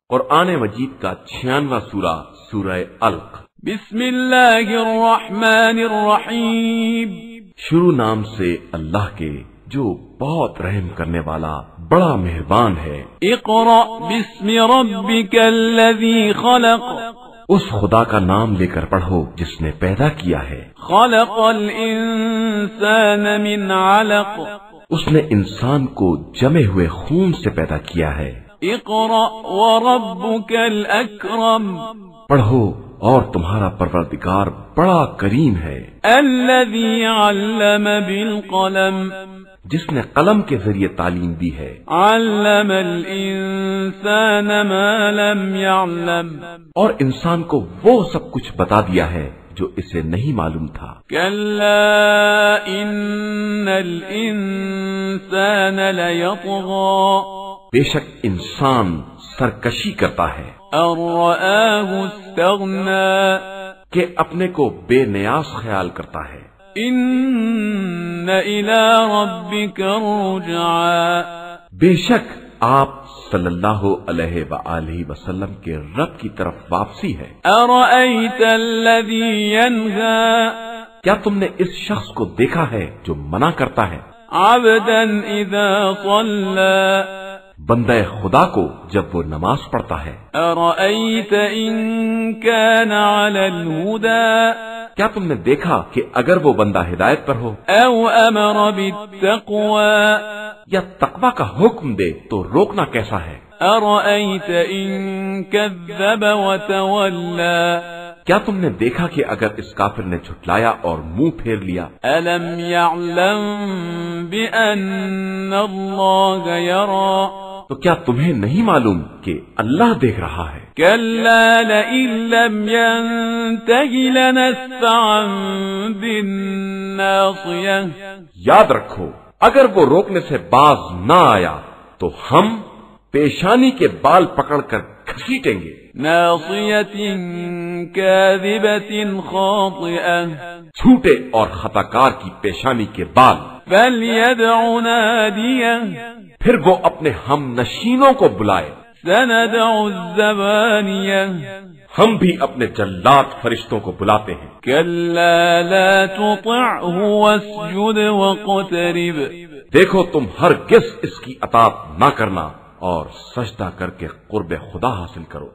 قرآن مجید کا 96واں سورہ سورہ علق۔ بسم اللہ الرحمن الرحیم، شروع نام سے اللہ کے جو بہت رحم کرنے والا بڑا مہربان ہے۔ اقرأ بسم ربک الذی خلق، اس خدا کا نام لے کر پڑھو جس نے پیدا کیا ہے۔ خلق الانسان من علق، اس نے انسان کو جمے ہوئے خون سے پیدا کیا ہے۔ اقرأ وربک الاکرم، پڑھو اور تمہارا پروردگار بڑا کریم ہے۔ الذی علم بالقلم، جس نے قلم کے ذریعے تعلیم دی ہے۔ علم الانسان ما لم يعلم، اور انسان کو وہ سب کچھ بتا دیا ہے جو اسے نہیں معلوم تھا۔ کلا ان الانسان لیطغی، بے شک انسان سرکشی کرتا ہے۔ ان رآہ استغنی، کہ اپنے کو بے نیاز خیال کرتا ہے۔ ان الی ربک الرجعی، بے شک آپ صلی اللہ علیہ وآلہ وسلم کے رب کی طرف واپسی ہے۔ ارأیت الذی ینہی، کیا تم نے اس شخص کو دیکھا ہے جو منع کرتا ہے؟ عبدا اذا صلی، بندہ خدا کو جب وہ نماز پڑھتا ہے۔ ارأیت ان کان علی الہدی، کیا تم نے دیکھا کہ اگر وہ بندہ ہدایت پر ہو او امر بالتقوی، یا تقوی کا حکم دے تو روکنا کیسا ہے؟ ارأیت ان کذب وتولی، کیا تم نے دیکھا کہ اگر اس کافر نے جھٹلایا اور منہ پھیر لیا؟ الم یعلم بان اللہ یری، تو کیا تمہیں نہیں معلوم کہ اللہ دیکھ رہا ہے؟ کلا لئن لم ینتہ لنسفعا بالناصیہ، یاد رکھو اگر وہ روکنے سے باز نہ آیا تو ہم پیشانی کے بال پکڑ کر گھسیٹیں گے۔ ناصیۃ کاذبۃ خاطئہ، جھوٹے اور خطا کار کی پیشانی کے بال۔ فلیدع نادیہ، پھر وہ اپنے ہم نشینوں کو بلائے۔ سندع الزبانیہ، ہم بھی اپنے جلاد فرشتوں کو بلاتے ہیں۔ کلا لا تطعہ واسجد واقترب، دیکھو تم ہرگز اس کی اطاعت نہ کرنا اور سجدہ کر کے قرب خدا حاصل کرو۔